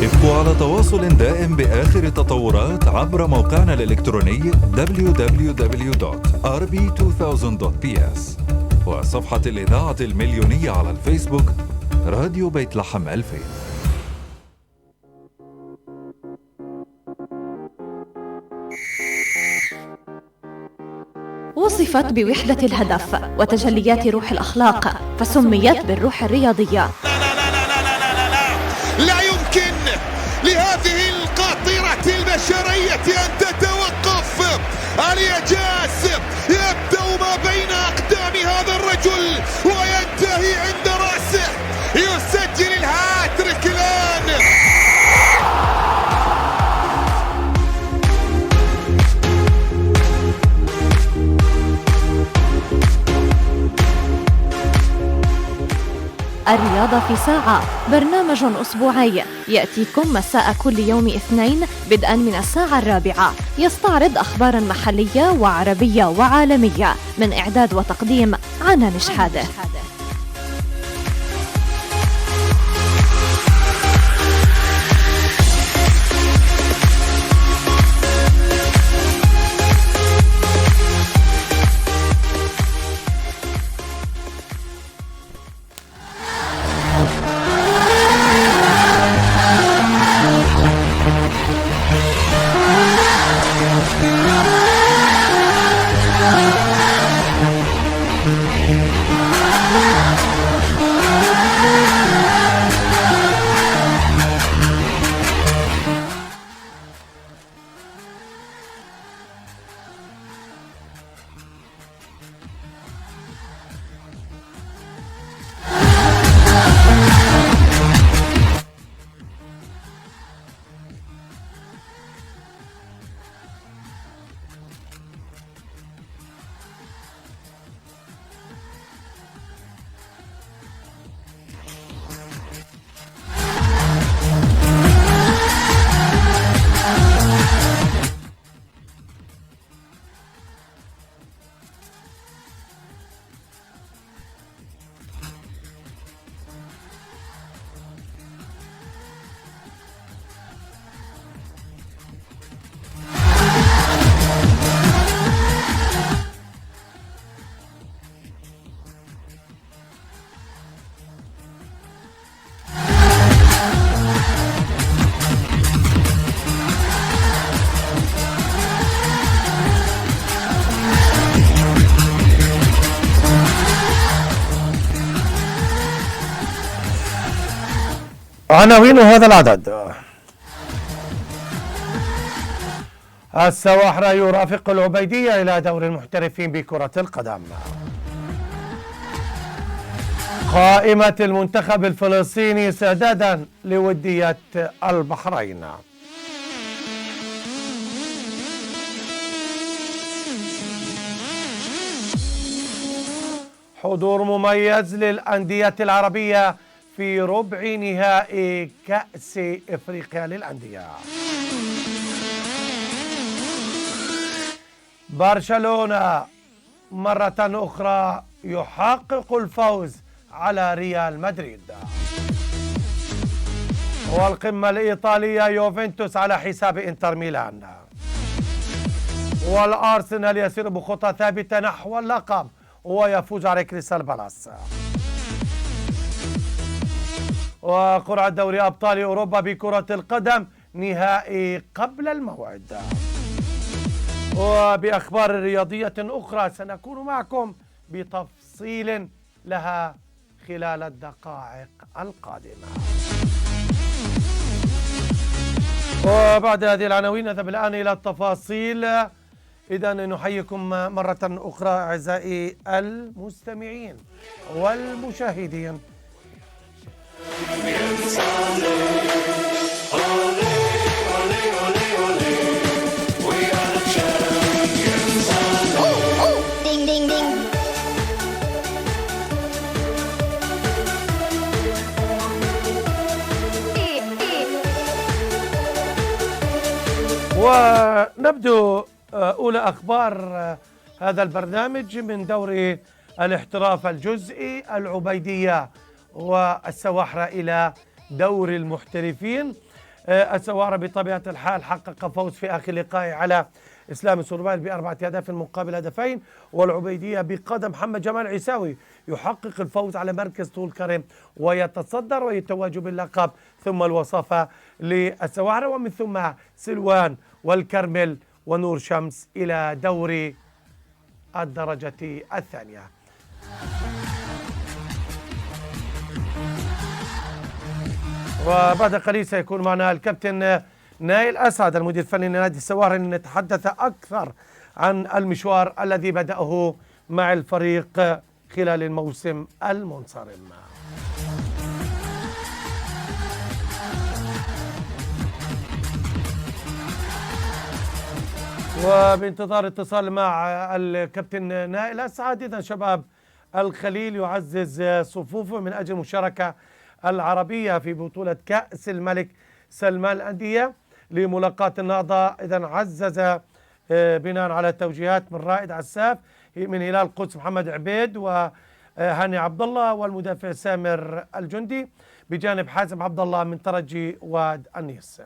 ابقوا على تواصل دائم بآخر التطورات عبر موقعنا الإلكتروني www.rb2000.ps وصفحة الإذاعة المليونية على الفيسبوك راديو بيت لحم 2000. وصفت بوحدة الهدف وتجليات روح الأخلاق فسميت بالروح الرياضية. لا يمكن لهذه القاطرة البشرية أن تتوقف. الإعجاز يبدأ ما بين أقدام هذا الرجل وينتهي عند رأسه. يسجل الهاتريك الآن. الرياضة في ساعة، برنامج أسبوعي يأتيكم مساء كل يوم اثنين بدءا من الساعة 4، يستعرض أخبارا محلية وعربية وعالمية، من إعداد وتقديم عنان شحادة. عناوين هذا العدد: السواحرة يرافق العبيدية إلى دور المحترفين بكرة القدم. قائمة المنتخب الفلسطيني استعدادا لودية البحرين. حضور مميز للأندية العربية في ربع نهائي كأس إفريقيا للأندية. برشلونة مرة أخرى يحقق الفوز على ريال مدريد. والقمة الإيطالية يوفنتوس على حساب إنتر ميلان. والأرسنال يسير بخطى ثابتة نحو اللقب ويفوز على كريستال بالاس. وقرعة دوري أبطال أوروبا بكرة القدم نهائي قبل الموعد. وبأخبار رياضية أخرى سنكون معكم بتفصيل لها خلال الدقائق القادمة. وبعد هذه العناوين نذهب الآن إلى التفاصيل. إذن نحييكم مرة أخرى أعزائي المستمعين والمشاهدين. ونبدأ أولى أخبار هذا البرنامج من دوري الاحتراف الجزئي. العبيدية والسواحرة إلى دور المحترفين. السوارة بطبيعة الحال حقق فوز في آخر لقاء على إسلام السوربال ب4 أهداف مقابل هدفين، والعبيدية بقدم محمد جمال عيساوي يحقق الفوز على مركز طول كرم ويتصدر ويتوج باللقب، ثم الوصافة للسوارة، ومن ثم سلوان والكرمل ونور شمس إلى دوري الدرجة الثانية. وبعد قليل سيكون معنا الكابتن نائل أسعد المدير الفني لنادي السوارة لنتحدث أكثر عن المشوار الذي بدأه مع الفريق خلال الموسم المنصرم. وبانتظار اتصال مع الكابتن نائل أسعد، إذا شباب الخليل يعزز صفوفه من أجل المشاركة العربية في بطولة كأس الملك سلمان الأندية لملاقاة النهضة. إذا عزز بناء على توجيهات من رائد عساف من هلال القدس محمد عبيد وهاني عبد الله والمدافع سامر الجندي، بجانب حازم عبد الله من ترجي واد النيس.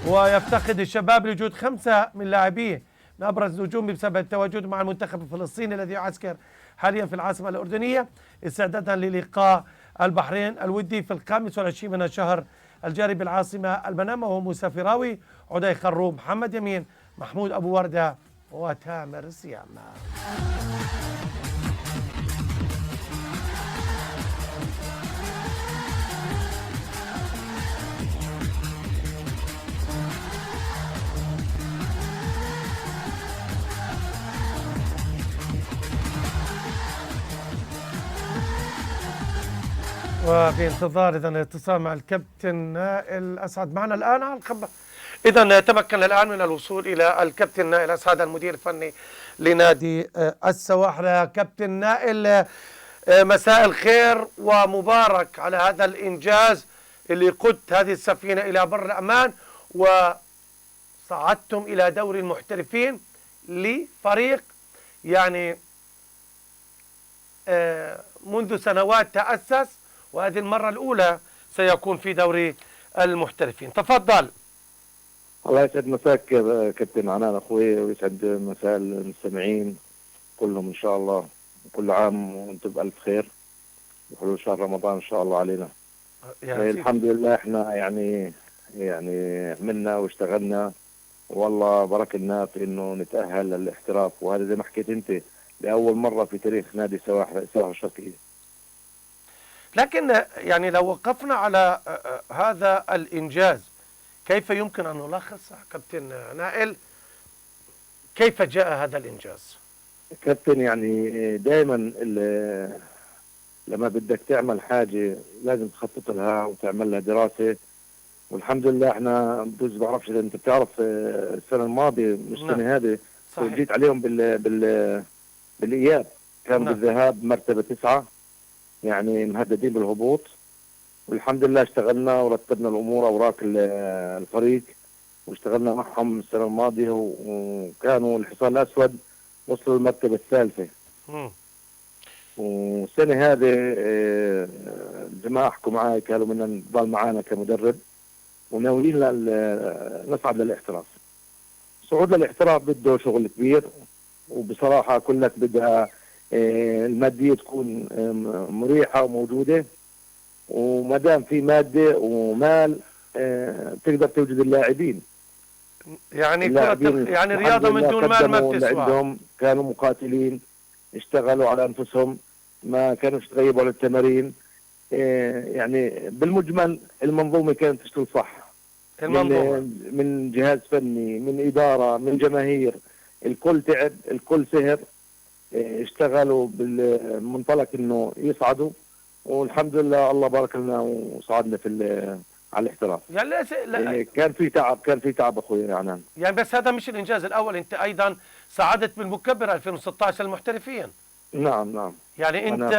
ويفتقد الشباب لوجود 5 من لاعبيه من أبرز نجومه بسبب التواجد مع المنتخب الفلسطيني الذي يعسكر حاليا في العاصمة الأردنية استعدادا للقاء البحرين الودي في 25 من الشهر الجاري بالعاصمة المنامة، وهو موسى فراوي، عدي خروب، محمد يمين، محمود أبو وردة وتامر سيام. وبانتظار إذا الاتصال مع الكابتن نائل أسعد معنا الآن على الخبر. إذا تمكن الآن من الوصول إلى الكابتن نائل أسعد المدير الفني لنادي السواحل. كابتن نائل، مساء الخير ومبارك على هذا الإنجاز اللي قدت هذه السفينة إلى بر الأمان وصعدتم إلى دوري المحترفين لفريق يعني منذ سنوات تأسس، وهذه المرة الأولى سيكون في دوري المحترفين. تفضل. الله يسعد مساك كابتن عنان أخوي، ويسعد مساء المستمعين كلهم إن شاء الله. كل عام وأنتم بألف خير وحلول شهر رمضان إن شاء الله علينا. الحمد لله إحنا يعني عملنا واشتغلنا، والله بارك لنا في إنه نتأهل للاحتراف، وهذا زي ما حكيت أنت لأول مرة في تاريخ نادي السواحل الشرقية. لكن يعني لو وقفنا على هذا الإنجاز كيف يمكن أن نلخص كابتن نائل؟ كيف جاء هذا الإنجاز؟ كابتن يعني دائما لما بدك تعمل حاجة لازم تخطط لها وتعمل لها دراسة، والحمد لله احنا بجوز بعرفش اذا انت بتعرف السنة الماضية مش السنة هذه جيت عليهم بالإياب، كان بالذهاب مرتبة 9 يعني مهددين بالهبوط، والحمد لله اشتغلنا ورتبنا الامور اوراق الفريق واشتغلنا معهم السنه الماضيه، وكانوا الحصان الاسود وصلوا للمرتبه الثالثه. والسنه هذه الجماعه حكوا معي قالوا بدنا نضل معنا كمدرب وناويين نصعد للاحتراف. الصعود للاحتراف بده شغل كبير، وبصراحه اقول لك بدها الماديه تكون مريحه وموجوده، وما دام في ماده ومال تقدر توجد اللاعبين. يعني يعني رياضه من دون مال ما بتسوى. عندهم كانوا مقاتلين، اشتغلوا على انفسهم، ما كانوا يتغيبوا على التمارين. يعني بالمجمل المنظومه كانت تشتغل صح. المنظومه من جهاز فني، من اداره، من جماهير، الكل تعب، الكل سهر، اشتغلوا بالمنطلق انه يصعدوا، والحمد لله الله بارك لنا وصعدنا على الاحتراف. يعني كان في تعب اخوي عنان. يعني بس هذا مش الانجاز الاول، انت ايضا صعدت بالمكبر 2016 المحترفين. نعم يعني انت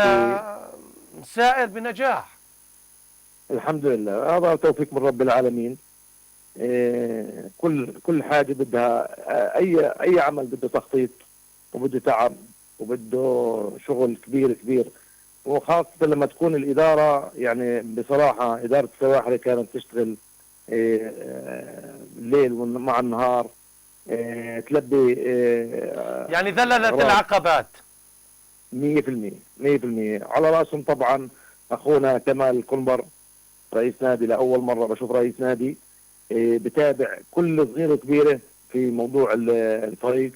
سائر بنجاح الحمد لله، هذا توفيق من رب العالمين. كل حاجه بدها اي عمل بده تخطيط وبده تعب وبده شغل كبير وخاصة لما تكون الإدارة يعني بصراحة إدارة السواحل كانت تشتغل الليل مع النهار، تلبي يعني ذللت العقبات 100%. على رأسهم طبعا أخونا كمال كنبر رئيس نادي. لأول مرة بشوف رئيس نادي بتابع كل صغيرة وكبيرة في موضوع الفريق،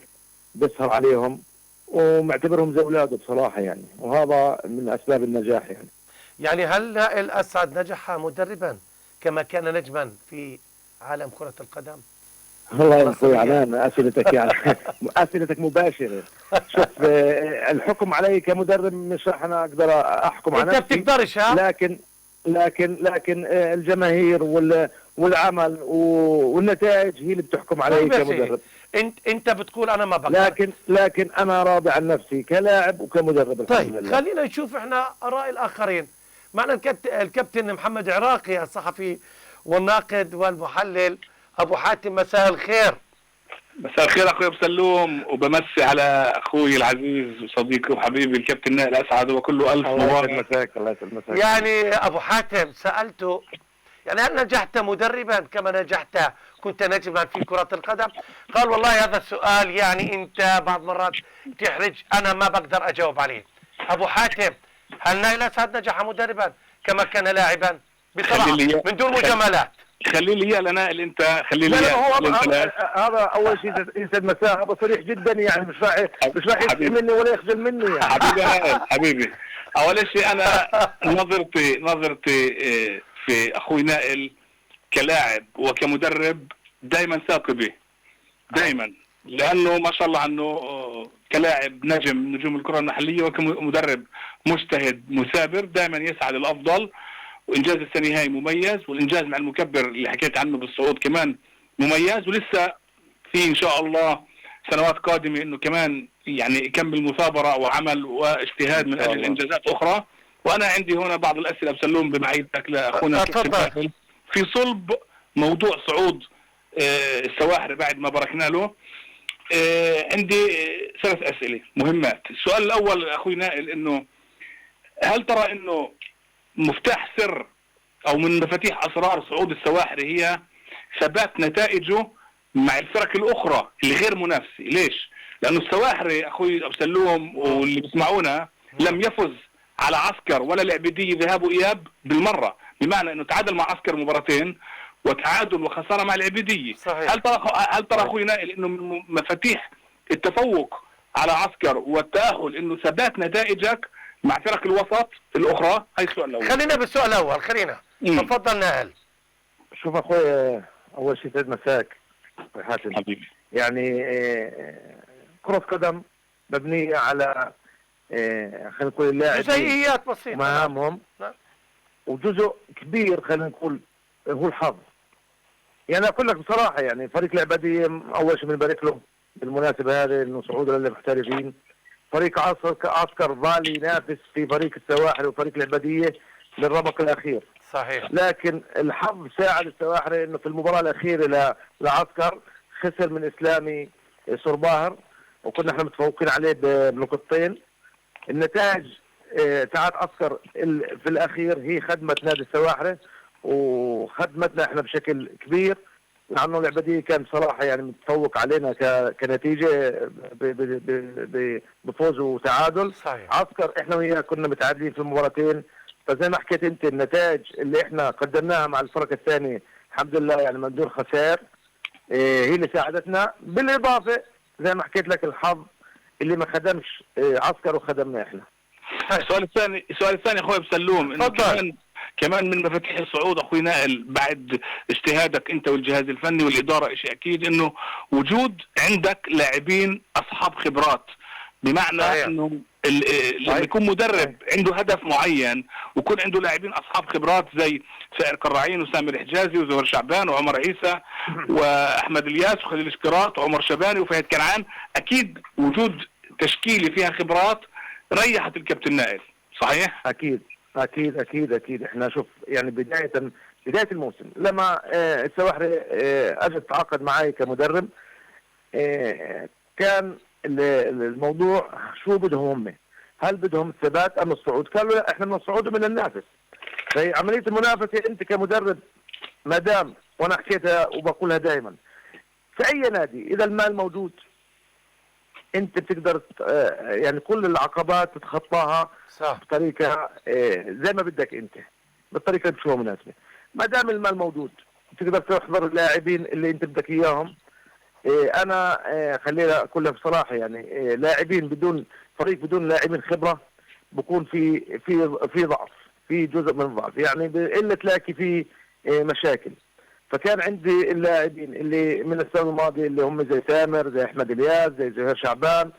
بيسهر عليهم ومعتبرهم زي أولاده بصراحة يعني، وهذا من أسباب النجاح يعني. يعني هل نائل أسعد نجح مدربا كما كان نجما في عالم كرة القدم؟ الله يا اخوي عنان اسئلتك يعني اسئلتك مباشره. شوف الحكم علي كمدرب مش راح انا اقدر احكم على نفسي، انت بتقدرش ها؟ لكن الجماهير والعمل والنتائج هي اللي بتحكم علي كمدرب. انت بتقول انا ما بقدر، لكن انا راضي عن نفسي كلاعب وكمدرب. طيب خلينا نشوف احنا اراء الاخرين. معنا الكابتن محمد عراقي الصحفي والناقد والمحلل. ابو حاتم مساء الخير. مساء الخير اخوي ابو سلوم، وبمسي على اخوي العزيز وصديقي وحبيبي الكابتن نائل اسعد وكله الف مبارك. الله يسلمك. يعني ابو حاتم سالته يعني هل نجحت مدربا كما نجحت كنت نجما في كرة القدم؟ قال والله هذا السؤال يعني انت بعض مرات تحرج، انا ما بقدر اجاوب عليه. ابو حاتم هل نائل اسعد نجح مدربا كما كان لاعبا؟ بصراحة من دون مجاملات. خلي لي اياه لنائل انت، خلي لي هذا اول شيء يسعد مساء. هذا صريح جدا يعني، مش راح يخجل مني ولا يخجل مني يعني. حبيبي نائل حبيبي، اول شيء انا نظرتي في اخوي نائل كلاعب وكمدرب دائما ثاقبه دائما، لانه ما شاء الله عنه كلاعب نجم الكرة المحلية وكمدرب مجتهد مثابر دائما يسعى للافضل، وانجاز السنه هاي مميز، والانجاز مع المكبر اللي حكيت عنه بالصعود كمان مميز، ولسه في ان شاء الله سنوات قادمه انه كمان يعني يكمل مثابره وعمل واجتهاد من اجل انجازات اخرى. وانا عندي هنا بعض الاسئله بسلوم بمعيتك لاخونا في صلب موضوع صعود السواحل بعد ما باركنا له. عندي 3 اسئله مهمات. السؤال الاول اخوي نائل، انه هل ترى انه مفتاح سر او من مفاتيح اسرار صعود السواحل هي ثبات نتائجه مع الفرق الاخرى اللي غير منافسه؟ ليش؟ لانه السواحل اخوي ابو سلوم واللي بيسمعونا لم يفز على عسكر ولا العبيديه ذهاب واياب بالمره، بمعنى انه تعادل مع عسكر مباراتين وتعادل وخساره مع العبيديه. صحيح. هل ترى اخوي نائل انه من مفاتيح التفوق على عسكر والتاهل انه ثبات نتائجك مع فرق الوسط الاخرى؟ هاي السؤال الاول. خلينا بالسؤال الاول، خلينا تفضل نائل. شوف اخوي، اول شيء سعد مساك حاتم حبيبي. يعني كرة قدم مبنية على خلينا نقول اللاعبين جزئيات بسيطة مهامهم، وجزء كبير خلينا نقول هو الحظ. يعني اقول لك بصراحة يعني فريق العبادية اول شيء بنبارك له بالمناسبة هذه انه صعود للمحترفين. فريق عسكر ظل ينافس في فريق السواحل وفريق العبادية للربق الأخير. صحيح. لكن الحظ ساعد السواحل انه في المباراة الأخيرة لعسكر خسر من إسلامي صرباهر، وكنا احنا متفوقين عليه بنقطتين. النتائج تاعت عسكر في الأخير هي خدمت نادي السواحل وخدمتنا احنا بشكل كبير، لأنه العبادية كان صراحة يعني متفوق علينا كنتيجة بفوز وتعادل. صحيح. عسكر احنا وياه كنا متعادلين في المباراتين، فزي ما حكيت انت النتائج اللي احنا قدمناها مع الفرق الثانية الحمد لله يعني من دون خسائر هي اللي ساعدتنا، بالإضافة زي ما حكيت لك الحظ اللي ما خدمش عسكر وخدمنا احنا. السؤال الثاني اخوي بسلوم، انه كمان من مفاتيح الصعود اخوي نائل بعد اجتهادك انت والجهاز الفني والاداره شيء اكيد انه وجود عندك لاعبين اصحاب خبرات، بمعنى انه لما يكون مدرب عنده هدف معين ويكون عنده لاعبين اصحاب خبرات زي سائر كراعين وسامر حجازي وزهر شعبان وعمر عيسى واحمد الياس وخليل اشكراط وعمر شباني وفهد كنعان، اكيد وجود تشكيله فيها خبرات ريحت الكابتن نائل. صحيح؟ اكيد احنا شوف يعني بداية الموسم لما السواحل اجت تعاقد معي كمدرب، كان الموضوع شو بدهم هم، هل بدهم الثبات ام الصعود؟ قالوا لا احنا من الصعود ومن النافس. فهي عمليه المنافسه انت كمدرب ما دام، وانا حكيتها وبقولها دائما، في اي نادي اذا المال موجود انت بتقدر يعني كل العقبات تتخطاها صح بطريقه زي ما بدك انت، بالطريقه اللي بتشوفها مناسبه. ما دام المال موجود تقدر تحضر اللاعبين اللي انت بدك اياهم. انا خلينا كلها بصراحه يعني لاعبين بدون فريق بدون لاعبين خبره بكون في ضعف، في جزء من الضعف، يعني الا تلاقي في مشاكل. فكان عندي اللاعبين اللي من السنه الماضيه اللي هم زي سامر، زي احمد الياس، زي زهير شعبان.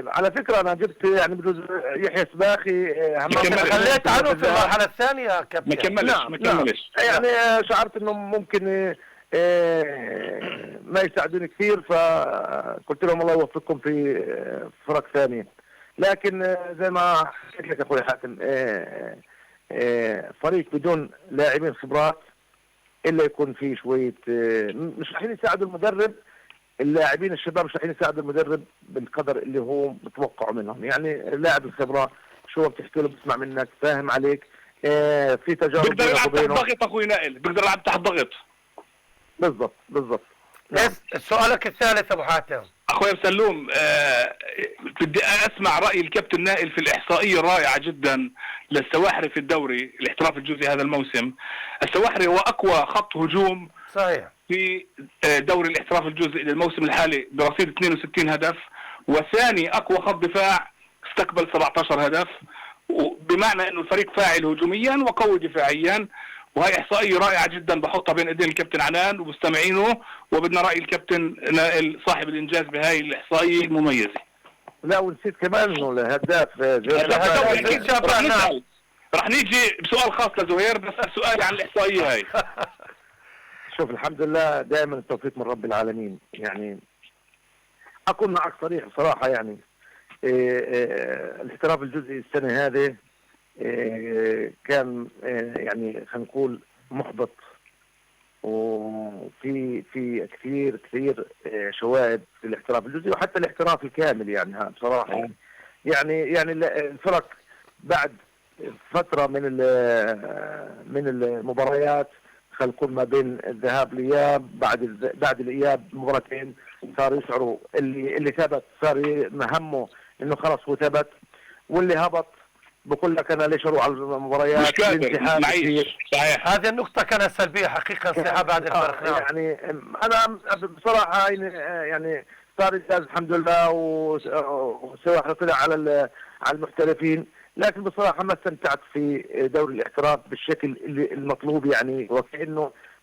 على فكره انا جبت يعني بجوز يحيى سباخي، خليت عنه في المرحله الثانيه يا كابتن. ما كملش يعني شعرت انه ممكن ما يساعدوني كثير، فقلت لهم الله يوفقكم في فرق ثانيه. لكن زي ما حكيت لك اخوي حاتم، فريق بدون لاعبين خبرات الا يكون فيه شويه مش راح يساعدوا المدرب. اللاعبين الشباب مش راح يساعدوا المدرب بالقدر اللي هو متوقعه منهم. يعني اللاعب الخبره شو بتحكي له بسمع منك، فاهم عليك، في تجارب بيقدر يلعب تحت ضغط اخوي نائل، بيقدر يلعب تحت ضغط. بالضبط. نعم. سؤالك الثالث ابو حاتم. اخوي سلوم، بدي اسمع راي الكابتن نائل في الاحصائيه الرائعه جدا للسواحري في الدوري الاحتراف الجزئي هذا الموسم. السواحري هو اقوى خط هجوم صحيح في دوري الاحتراف الجزئي للموسم الحالي برصيد 62 هدف، وثاني اقوى خط دفاع استقبل 17 هدف، بمعنى انه الفريق فاعل هجوميا وقوي دفاعيا. وهي احصائيه رائعه جدا بحطها بين ايدين الكابتن عنان ومستمعينه، وبدنا راي الكابتن نائل صاحب الانجاز بهاي الاحصائيه المميزه. لا ونسيت كمان انه الهداف رح نيجي بسؤال خاص لزهير، بس سؤال عن الاحصائيه هاي. شوف الحمد لله دائما التوفيق من رب العالمين. يعني اكون معك صريح بصراحه، يعني الاحتراف الجزئي السنه هذه كان يعني خلينا نقول محبط، وفي كثير شوائب في الاحتراف الجزئي وحتى الاحتراف الكامل. يعني بصراحه يعني الفرق بعد فتره من المباريات، خلينا نقول ما بين الذهاب والاياب، بعد الاياب مباراتين صاروا يشعروا اللي ثبت صار همه انه خلص هو ثبت، واللي هبط بقول لك انا ليش اروح على المباريات الانسحاب صحيح. هذه النقطة كانت سلبية حقيقة انسحاب بعد الفرق. يعني انا بصراحة يعني صار انجاز الحمد لله، وسواء طلع على المحترفين، لكن بصراحة ما استمتعت في دوري الاحتراف بالشكل المطلوب. يعني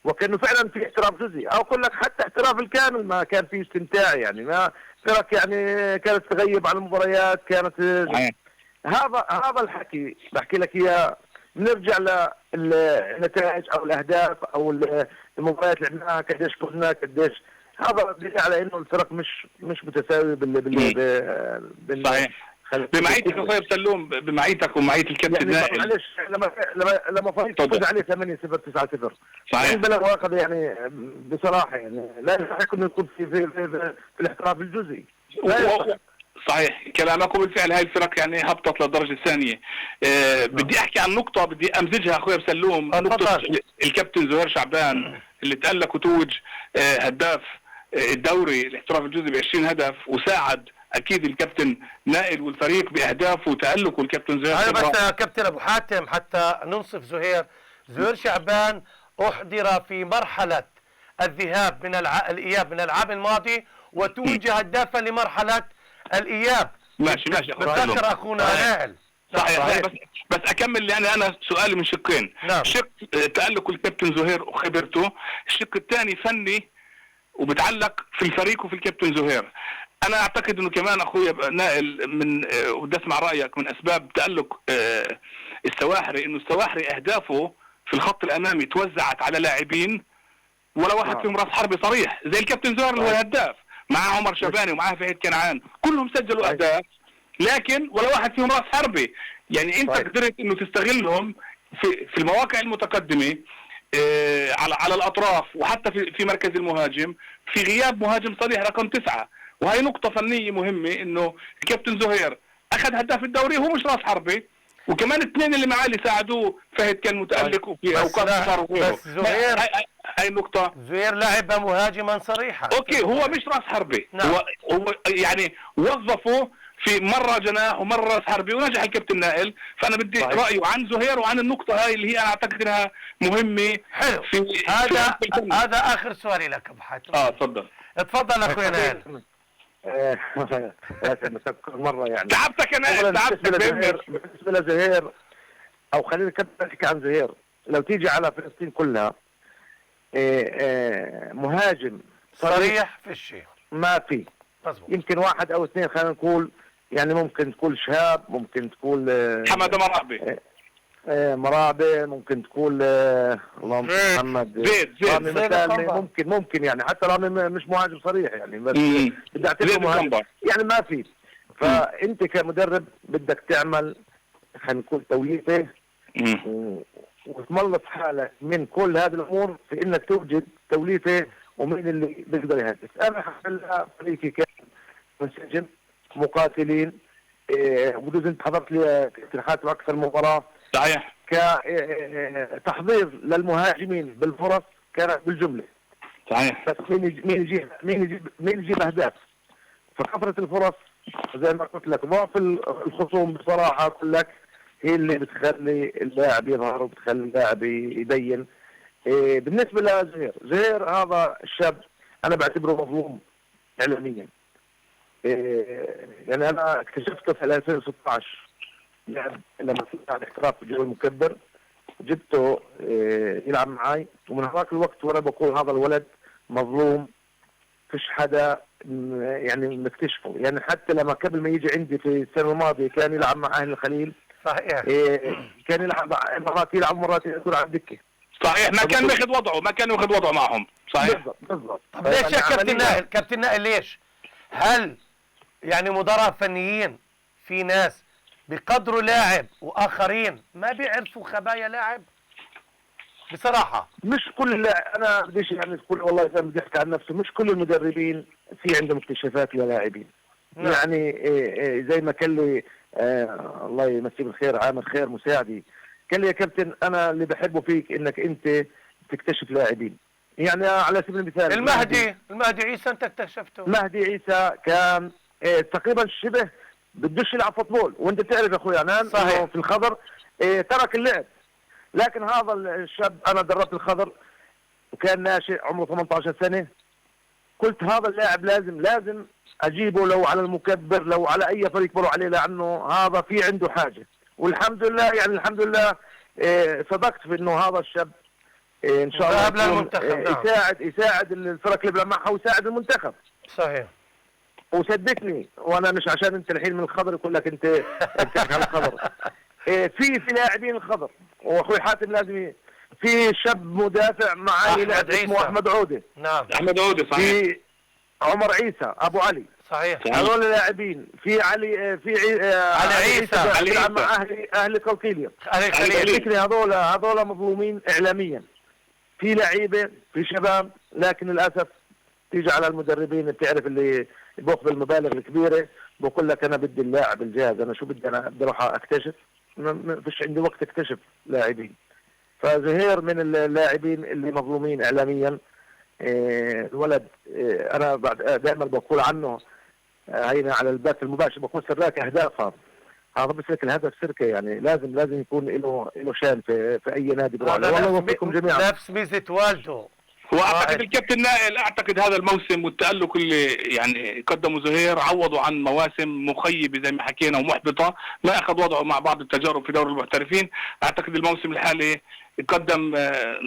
وكأنه فعلا في احتراف جزئي، او اقول لك حتى احتراف الكامل ما كان فيه استمتاع. يعني ما فرق يعني كانت تغيب على المباريات، كانت هذا الحكي بحكي لك اياه. بنرجع للنتائج او الاهداف او المباريات اللي لعبناها، قديش فزنا قديش، هذا بيدل على انه الفرق مش متساويه صحيح. بمعيتك اخوي سلوم، بمعيتك ومعية الكابتن نائل، معلش لما فريق يفوز عليه 8-0 9-0 صحيح بلا واخذ، يعني بصراحه يعني لا يستحق انه يكون في الاحتراف الجزئي. صحيح كلامك، وبالفعل هاي الفرق يعني هبطت للدرجه الثانيه. بدي احكي عن نقطه بدي امزجها اخوي بسلوم، نقطه الكابتن زهير شعبان اللي تألق وتوج هداف الدوري الاحتراف الجزئي ب20 هدف، وساعد اكيد الكابتن نائل والفريق باهدافه وتألقه الكابتن زهير. انا بس كابتن ابو حاتم حتى ننصف زهير شعبان احضر في مرحله الذهاب من الاياب من العام الماضي، وتوج هدافا لمرحله الاياب. ماشي بتذكر اخونا نائل. صحيح. بس اكمل، لان انا سؤالي من شقين. نعم. شق تألق الكابتن زهير وخبرته، الشق الثاني فني وبتعلق في الفريق وفي الكابتن زهير. انا اعتقد انه كمان اخويا نائل من ودي اسمع رايك من اسباب تألق السواحري، انه السواحري اهدافه في الخط الامامي توزعت على لاعبين ولا واحد فيهم راس حربي صريح، زي الكابتن زهير اللي هو الهداف مع عمر شباني ومعاه فهد كنعان، كلهم سجلوا اهداف لكن ولا واحد فيهم راس حربي. يعني انت قدرت انه تستغلهم في المواقع المتقدمه على الاطراف، وحتى في مركز المهاجم في غياب مهاجم صريح رقم 9. وهي نقطه فنيه مهمه، انه الكابتن زهير اخذ هداف الدوري، هو مش راس حربة، وكمان اثنين اللي معاه اللي ساعدوه، فهد كان متألق وفي اوقات صار وغيره. بس زهير هاي النقطة. زهير لعب مهاجما صريحا. اوكي، هو مش راس حربة. نعم. هو يعني وظفه في مرة جناح ومرة راس حربي ونجح الكابتن نائل. فأنا بدي رأيه عن زهير وعن النقطة هاي اللي هي أنا أعتقد أنها مهمة. حلو. هذا آخر سؤالي لك أبو حاتم. تفضل. اتفضل أخوي نائل. مرة يعني تعبتك يا نائل، تعبتك. بالنسبة لزهير، أو خلينا نحكي عن زهير، لو تيجي على فلسطين كلها مهاجم صريح في الشيء ما في. مظبوط. يمكن واحد أو اثنين، خلينا نقول يعني ممكن تقول شهاب، ممكن تقول حمد مرابي، مرابي، ممكن تقول اللهم محمد زيد ممكن يعني حتى رامي مش مهاجم صريح يعني، بس بدي اعتبره مهاجم يعني ما في. فانت كمدرب بدك تعمل خلينا نقول توليفه وتملص حالك من كل هذه الامور في انك توجد توليفه ومين اللي بيقدر يهدف. انا الحمد لله فريقي كان منسجم مقاتلين، وبدوز انت حضرت لي كابتن حاتم اكثر مباراه صحيح، كتحضير للمهاجمين بالفرص كانت بالجمله صحيح، بس مين يجيب اهداف. فكثره الفرص زي ما قلت لك، ضعف الخصوم بصراحه اقول لك هي اللي بتخلي اللاعب يظهر وبتخلي اللاعب يبين. بالنسبه لزهير هذا الشاب انا بعتبره مظلوم اعلاميا. يعني انا اكتشفته في 2016 لما كنت على الاحتراف في الجو المكبر، جبته يلعب معي، ومن هذاك الوقت وانا بقول هذا الولد مظلوم، فيش حدا يعني مكتشفه. يعني حتى لما قبل ما يجي عندي في السنه الماضيه كان يلعب مع اهل الخليل. صحيح. كان يلعب مرات يلعب مرات يكون على الدكه. صحيح، ما كان واخذ وضعه معهم. صحيح بالضبط. طب ليش يا كابتن نائل ليش؟ هل يعني مدراء فنيين في ناس بقدروا لاعب واخرين ما بيعرفوا خبايا لاعب؟ بصراحه مش كل انا بديش يعني كل، والله اذا بدي احكي عن نفسه، مش كل المدربين في عندهم اكتشافات للاعبين. نعم. يعني زي ما كان لي الله يمسيه بالخير عامر خير مساعدي، قال لي يا كابتن انا اللي بحبه فيك انك انت تكتشف لاعبين. يعني على سبيل المثال المهدي عيسى انت اكتشفته. مهدي عيسى كان تقريبا شبه بدوش يلعب فوتبول، وانت تعرف يا اخوي عنان صحيح في الخضر ترك اللعب. لكن هذا الشاب انا دربت الخضر وكان ناشئ عمره 18 سنه، قلت هذا اللاعب لازم اجيبه لو على المكبر لو على اي فريق بروح عليه، لانه هذا في عنده حاجه. والحمد لله يعني الحمد لله صدقت في انه هذا الشاب ان شاء الله يساعد الفرق اللي بيلعب معها ويساعد المنتخب. صحيح. وصدقني، وانا مش عشان انت الحين من الخضر يقول لك انت بتحكي عن الخضر. في لاعبين الخضر، واخوي حاتم لازم في شاب مدافع معي لاعب اسمه احمد عوده. نعم احمد عوده صحيح. في عمر عيسى ابو علي صحيح. هذول لاعبين. في علي علي عيسى بيلعب مع اهل قلقيليه. هذول مظلومين اعلاميا. في لعيبه في شباب، لكن للاسف تيجي على المدربين بتعرف اللي بياخذ المبالغ الكبيره بقول لك انا بدي اللاعب الجاهز، انا شو بدي، انا بدي اروح اكتشف، ما فيش عندي وقت اكتشف لاعبين. فزهير من اللاعبين اللي مظلومين اعلاميا. الولد انا دائما بقول عنه هينا على البث المباشر بقول سراك اهداف. هذا بس لك الهدف سركه، يعني لازم يكون له شان في اي نادي بروح. والله يوفقكم جميعا. نفس ميزه والده. واعتقد الكابتن نائل اعتقد هذا الموسم والتألق اللي يعني قدمه زهير عوضوا عن مواسم مخيبه زي ما حكينا ومحبطه، ما اخذ وضعه مع بعض التجارب في دوري المحترفين. اعتقد الموسم الحالي قدم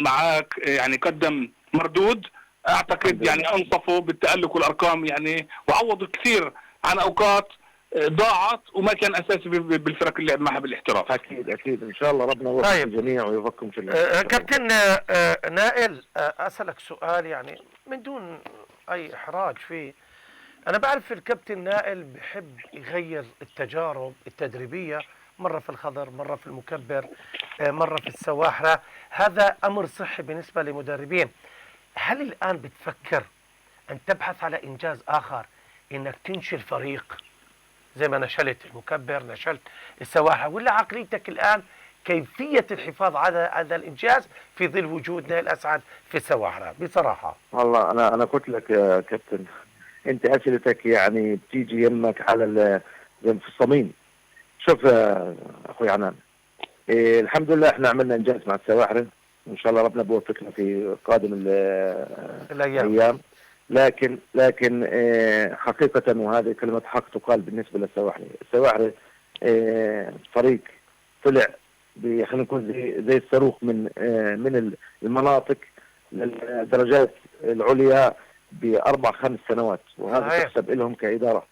معاك يعني قدم مردود، اعتقد يعني انصفوا بالتألق والارقام يعني، وعوضوا كثير عن اوقات ضاعت وما كان اساسي بالفرق اللي لعب معها بالاحتراف. اكيد ان شاء الله ربنا يوفق الجميع ويوفقكم جميعا. كابتن نائل اسالك سؤال يعني من دون اي احراج فيه. انا بعرف الكابتن نائل بحب يغير التجارب التدريبيه، مره في الخضر، مره في المكبر، مره في السواحره. هذا امر صحي بالنسبه لمدربين. هل الان بتفكر ان تبحث على انجاز اخر، انك تنشئ الفريق زي ما نشلت المكبر، نشلت السواحل، ولا عقليتك الآن كيفية الحفاظ على هذا الإنجاز في ظل وجود نائل أسعد في السواحل بصراحة؟ والله أنا قلت لك يا كابتن، أنت أسئلتك يعني بتيجي يمك على في الصميم. شوف أخوي عنان، الحمد لله احنا عملنا إنجاز مع السواحل، وإن شاء الله ربنا بوفقنا في قادم الأيام. لكن حقيقة، وهذه كلمة حق تقال بالنسبة للسواحل. السواحل فريق طلع خلينا نقول زي الصاروخ من المناطق للدرجات العليا ب4-5 سنوات، وهذا تحسب لهم كإدارة.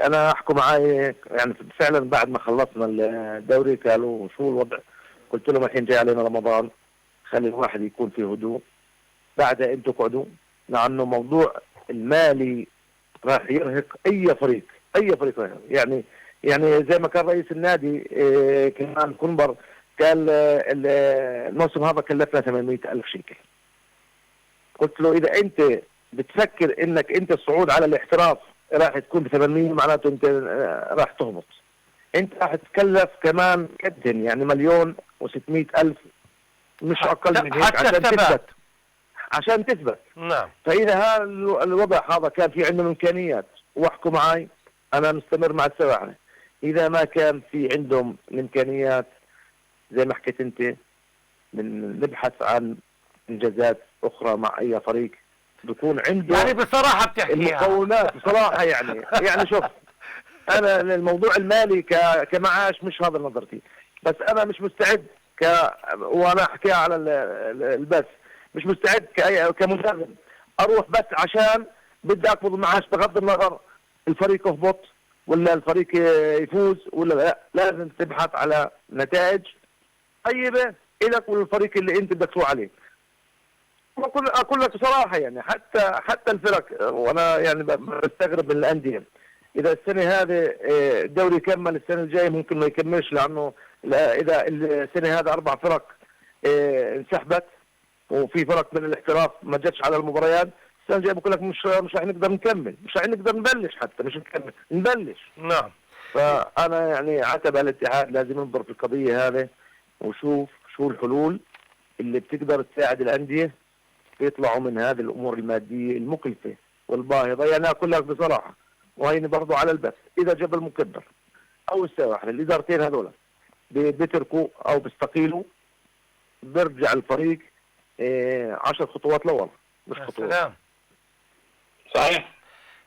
أنا أحكم معاي يعني فعلا بعد ما خلصنا الدوري قالوا شو الوضع، قلت لهم الحين جاي علينا رمضان، خلي الواحد يكون في هدوء، بعدها انتوا قعدوا، لأنه موضوع المالي راح يرهق أي فريق يعني زي ما كان رئيس النادي كمان كنبر قال الموسم هذا كلفنا 800,000 شيكل. قلت له إذا أنت بتفكر إنك أنت الصعود على الاحتراف راح تكون ب800، معناته أنت راح تهبط. أنت راح تكلف كمان كابتن يعني 1,600,000، مش أقل من هيك، عشان تثبت. نعم. فإذا هذا الوضع هذا كان في عندهم إمكانيات، واحكوا معي أنا مستمر مع السواحل. إذا ما كان في عندهم الإمكانيات زي ما حكيت أنت، نبحث عن إنجازات أخرى مع أي فريق بيكون عنده يعني بصراحة بتحكيها المقومات بصراحة يعني شوف، أنا الموضوع المالي كمعاش مش هذا نظرتي، بس أنا مش مستعد وأنا أحكيها على البث، مش مستعد كمدرب أروح بس عشان بدي أقبض معاش، بغض النظر الفريق يهبط ولا الفريق يفوز ولا لا. لازم تبحث على نتائج طيبة إلك والفريق اللي أنت بدك تروح عليه. أقول لك بصراحة يعني حتى الفرق، وأنا يعني بستغرب من الأندية إذا السنة هذه الدوري كمل، السنة الجاية ممكن ما يكملش، لأنه إذا السنة هذه 4 فرق انسحبت وفي فرق من الاحتراف ما جاتش على المباريات، السنة الجاية بقول لك مش راح نقدر نكمل، مش راح نقدر نبلش، حتى مش نكمل نبلش. نعم. فأنا يعني عتب على الاتحاد لازم ينظر في القضية هذه وشوف شو الحلول اللي بتقدر تساعد الأندية يطلعوا من هذه الأمور المادية المكلفة والباهظة. يعني أقول لك بصراحة، وهيني برضو على البث، إذا جبل مكبر أو السواحل الإدارتين هذولا بيتركوا أو بيستقيلوا، بيرجع الفريق 10 خطوات لورا، مش خطوات. سلام. صحيح.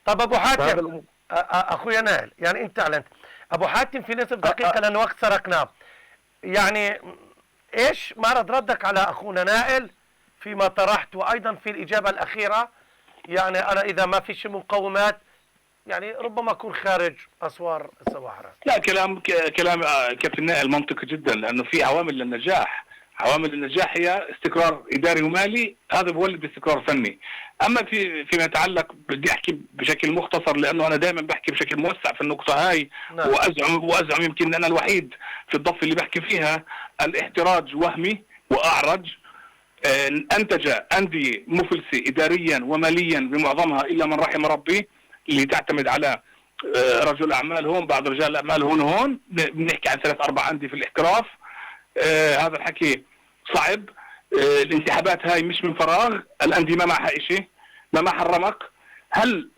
طب أبو حاتم، أخويا نائل، يعني أنت أعلنت أبو حاتم في نصف دقيقة لأنه وقت سرقناه، يعني إيش معرض ردك على أخونا نائل فيما طرحت، وأيضا في الإجابة الأخيرة؟ يعني أنا إذا ما فيش مقومات يعني ربما أكون خارج أسوار السواحل. لا، كلام كابتن نائل منطقي جدا، لأنه في عوامل للنجاح. عوامل النجاح هي استقرار إداري ومالي، هذا بولد استقرار فني. أما فيما يتعلق، بدي أحكي بشكل مختصر لأنه أنا دائما بحكي بشكل موسع في النقطة هاي. نعم. وأزعم يمكن أن أنا الوحيد في الضفة اللي بحكي فيها. الاحتراج وهمي وأعرج، أنتج أندية مفلسة إداريا وماليا بمعظمها إلا من رحم ربي، اللي تعتمد على رجل أعمال هون، بعض رجال الأعمال هون. بنحكي عن 3-4 أندية في الاحتراف. هذا الحكي صعب. الانسحابات هاي مش من فراغ، الأندية ما معها إشي، ما حرمك. هل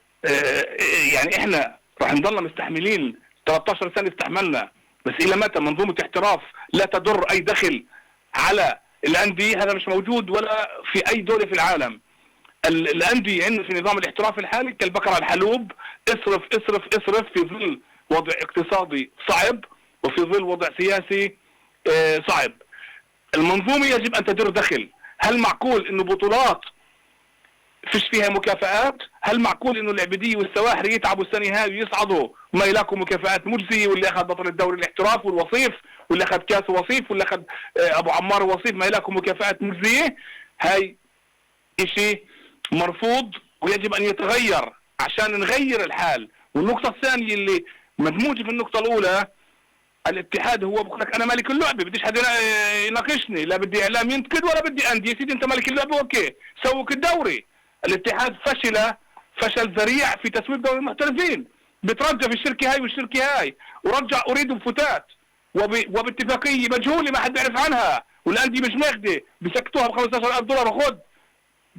يعني إحنا راح نضلنا مستحملين 13 سنة استحملنا، بس إلى متى منظومة احتراف لا تضر أي دخل على الأندية؟ هذا مش موجود ولا في أي دولة في العالم. الأندية عندنا في نظام الاحتراف الحالي كالبقرة الحلوب، اصرف اصرف اصرف في ظل وضع اقتصادي صعب وفي ظل وضع سياسي صعب. المنظومة يجب أن تدر دخل. هل معقول إنه بطولات فيش فيها مكافآت؟ هل معقول إنه العبيدية والسواحل يتعبوا السنة هاي ويصعدوا وما يلاقوا مكافآت مجزية، واللي أخذ بطل الدوري الاحتراف والوصيف، واللي أخذ كاس وصيف، واللي أخذ أبو عمار وصيف ما يلاقوا مكافآت مجزية؟ هاي إشي مرفوض ويجب أن يتغير عشان نغير الحال. والنقطة الثانية اللي مدموجة في النقطة الأولى، الاتحاد هو بقول لك انا مالك اللعبه، بديش حد يناقشني، لا بدي اعلام ينتقد ولا بدي انديه. يا سيدي انت مالك اللعبه، اوكي سوق الدوري. الاتحاد فشل ذريع في تسويق دوري المحترفين. بترجى في الشركه هاي والشركه هاي، ورجع اريد بفتات وباتفاقيه مجهوله ما حد بيعرف عنها، والانديه مش ماخده بسكتوها ب $15,000 وخد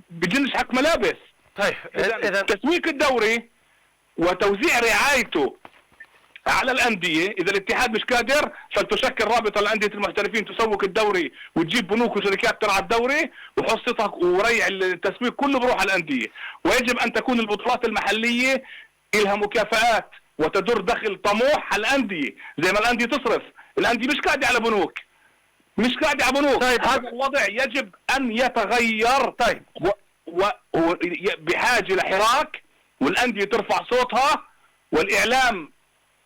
بجنش حق ملابس. طيب اذا تسويق الدوري وتوزيع رعايته على الانديه، اذا الاتحاد مش قادر فلتشكل رابطه الانديه المحترفين تسوق الدوري وتجيب بنوك وشركات ترعى الدوري وحصتها وريع التسويق كله بروح على الانديه. ويجب ان تكون البطولات المحليه لها مكافآت وتدر دخل طموح على الانديه، زي ما الانديه تصرف، الانديه مش قاعده على بنوك، مش قاعده على بنوك. طيب. هذا الوضع يجب ان يتغير. طيب بحاجه لحراك، والانديه ترفع صوتها، والاعلام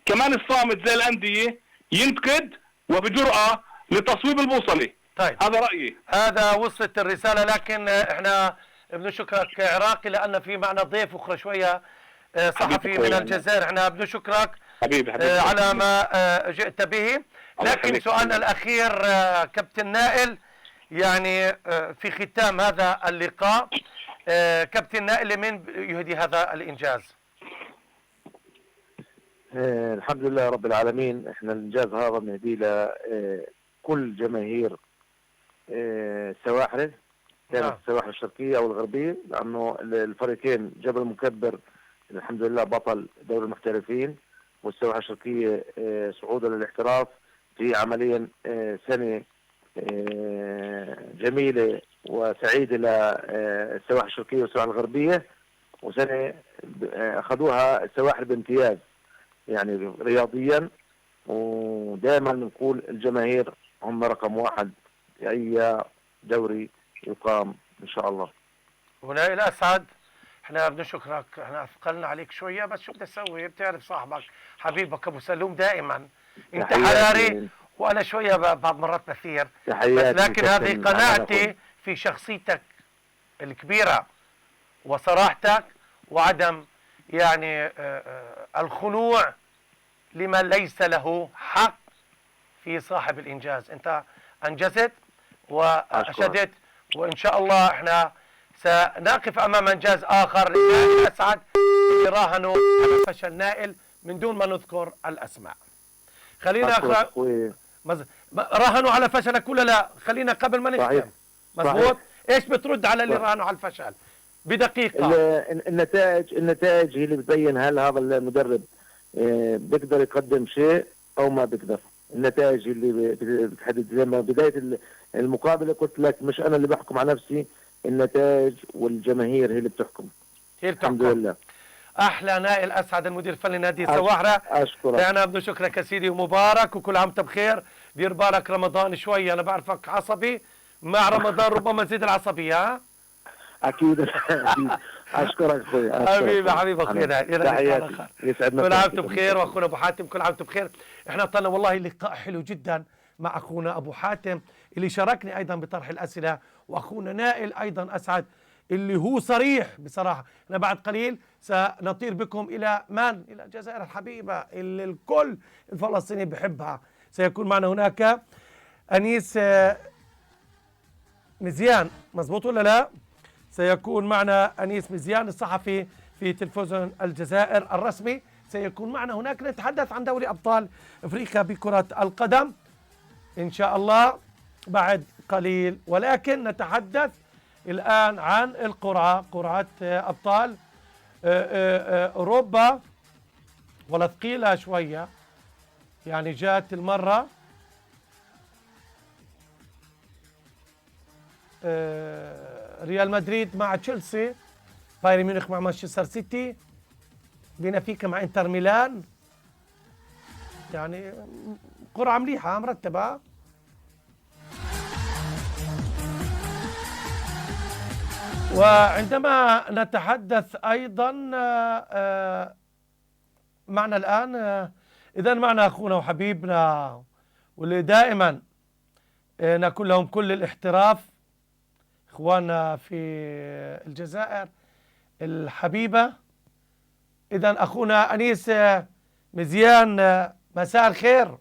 كمان الصامت زي الانديه ينتقد وبجرأة لتصويب البوصله. طيب هذا رايي. هذا وصلت الرساله، لكن احنا بنشكرك عراقي لان في معنا ضيف اخرى شويه صحفي من الجزائر. احنا بنشكرك حبيبي على ما جئت به. لكن سؤالنا الاخير كابتن نائل، يعني في ختام هذا اللقاء، كابتن نائل لمن يهدي هذا الانجاز؟ الحمد لله رب العالمين. احنا الانجاز هذا بنهديه لكل جماهير السواحل، كانت السواحل الشرقيه او الغربيه، لانه الفريقين جبل مكبر الحمد لله بطل دوري المحترفين، والسواحل الشرقيه صعودا للاحتراف، في عمليا سنه جميله وسعيده للسواحل الشرقيه والسواحل الغربيه، وسنه اخذوها السواحل بامتياز يعني رياضيا. ودائما نقول الجماهير هم رقم واحد في اي دوري يقام ان شاء الله. ونائل اسعد، احنا بنشكرك، احنا اثقلنا عليك شويه، بس شو بدي اسوي؟ بتعرف صاحبك حبيبك ابو سلوم دائما انت حراري وانا شويه بعض مرات بثير، بس لكن هذه قناعتي في شخصيتك الكبيره وصراحتك وعدم يعني الخنوع لمن ليس له حق في صاحب الانجاز. انت انجزت واشدت، وان شاء الله احنا سنقف امام انجاز اخر لنائل اسعد يراهنوا على فشل نائل من دون ما نذكر الاسماء. خلينا راهنوا على فشلك ولا لا؟ خلينا قبل ما نختم. مضبوط؟ ايش بترد على اللي راهنوا على الفشل بدقيقه؟ النتائج هي اللي بتبين هل هذا المدرب بيقدر يقدم شيء او ما بيقدر. النتائج اللي بتحدد. زي ما بدايه المقابله قلت لك مش انا اللي بحكم على نفسي، النتائج والجماهير هي اللي بتحكم. الحمد لله. احلى نائل اسعد المدير الفني نادي السواحره. اشكرك. انا بدي اشكرك يا سيدي ومبارك وكل عام وانت بخير. دير بالك رمضان شوي، انا بعرفك عصبي، مع رمضان ربما تزيد العصبيه. ها اكيد. اشكرك اخوي. حبيبي اخوي تحياتي. يسعدنا. كل عام وانتم بخير، واخونا ابو حاتم كل عام وانتم بخير. احنا طلنا والله لقاء حلو جدا مع اخونا ابو حاتم اللي شاركني ايضا بطرح الاسئله، واخونا نائل ايضا اسعد اللي هو صريح بصراحه. انا بعد قليل سنطير بكم الى من؟ الى الجزائر الحبيبه اللي الكل الفلسطيني بحبها. سيكون معنا هناك انيس مزيان، مزبوط ولا لا؟ سيكون معنا انيس مزيان الصحفي في تلفزيون الجزائر الرسمي، سيكون معنا هناك. نتحدث عن دوري ابطال افريقيا بكره القدم ان شاء الله بعد قليل، ولكن نتحدث الآن عن القرعة، قرعة أبطال أوروبا، ولا ثقيلة شوية يعني. جات المرة ريال مدريد مع تشيلسي، بايرن ميونخ مع مانشستر سيتي، بنفيكا مع انتر ميلان. يعني قرعة مليحة مرتبة. وعندما نتحدث أيضا معنا الآن إذا معنا أخونا وحبيبنا واللي دائما نقول لهم كل الاحتراف، إخواننا في الجزائر الحبيبة. إذا أخونا أنيس مزيان، مساء الخير.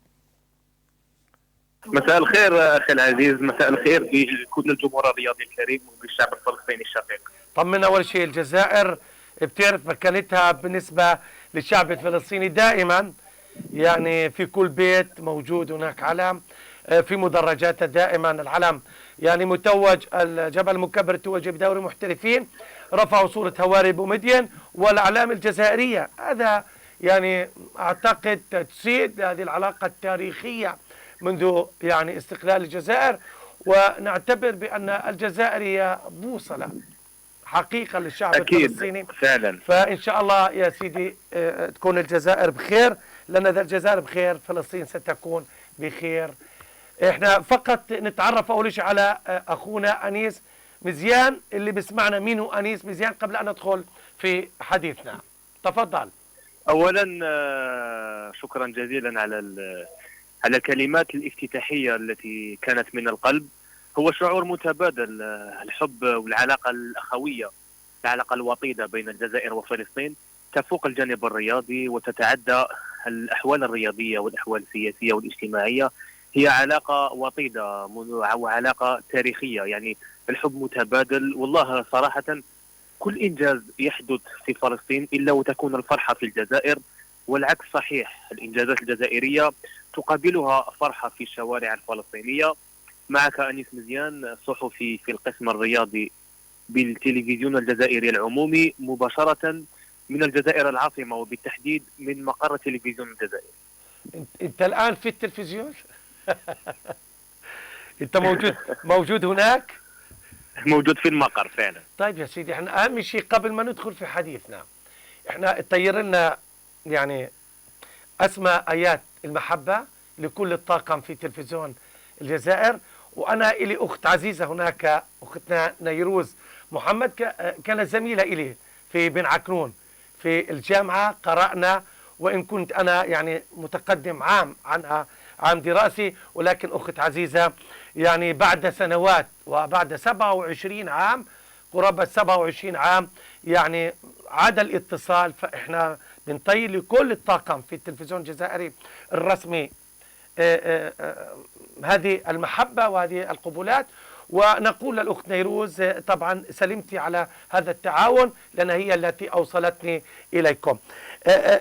مساء الخير اخي العزيز، مساء الخير لكل الجمهور الرياضي الكريم وللشعب الفلسطيني الشقيق. طمنا اول شيء، الجزائر بتعرف مكانتها بالنسبه للشعب الفلسطيني دائما، يعني في كل بيت موجود هناك علم، في مدرجاته دائما العلم يعني متوج، الجبهة المكبر توج بدوري محترفين، رفعوا صورة هواري بومدين والأعلام الجزائرية. هذا يعني أعتقد تجسيد هذه العلاقة التاريخية منذ يعني استقلال الجزائر، ونعتبر بأن الجزائر هي بوصلة حقيقة للشعب الفلسطيني فعلا. فإن شاء الله يا سيدي تكون الجزائر بخير، لأن إذا الجزائر بخير فلسطين ستكون بخير. احنا فقط نتعرف أول شيء على أخونا أنيس مزيان اللي بسمعنا. مين هو أنيس مزيان قبل أن ندخل في حديثنا؟ تفضل. اولا شكرا جزيلا على الكلمات الافتتاحيه التي كانت من القلب. هو شعور متبادل، الحب والعلاقه الاخويه، العلاقه الوطيده بين الجزائر وفلسطين تفوق الجانب الرياضي وتتعدى الاحوال الرياضيه والاحوال السياسيه والاجتماعيه. هي علاقه وطيده وعلاقه تاريخيه، يعني الحب متبادل. والله صراحه كل إنجاز يحدث في فلسطين إلا وتكون الفرحة في الجزائر، والعكس صحيح. الإنجازات الجزائرية تقابلها فرحة في الشوارع الفلسطينية. معك أنيس مزيان، صحفي في القسم الرياضي بالتلفزيون الجزائري العمومي، مباشرة من الجزائر العاصمة، وبالتحديد من مقر تلفزيون الجزائر. أنت الآن في التلفزيون؟ أنت موجود هناك؟ موجود في المقر فعلا. طيب يا سيدي، احنا اهم شيء قبل ما ندخل في حديثنا، احنا طير لنا يعني اسماء ايات المحبه لكل الطاقم في تلفزيون الجزائر. وانا الي اخت عزيزه هناك، اختنا نيروز محمد، كانت زميله الي في بن عكنون في الجامعه، قرانا وان كنت انا يعني متقدم عام عنها، عام دراسي، ولكن اخت عزيزه يعني بعد سنوات وبعد 27 عام، قرابة 27 عام يعني عاد الاتصال. فإحنا بنطير لكل الطاقم في التلفزيون الجزائري الرسمي هذه المحبة وهذه القبولات، ونقول للأخت نيروز طبعا سلمتي على هذا التعاون، لأن هي التي أوصلتني إليكم.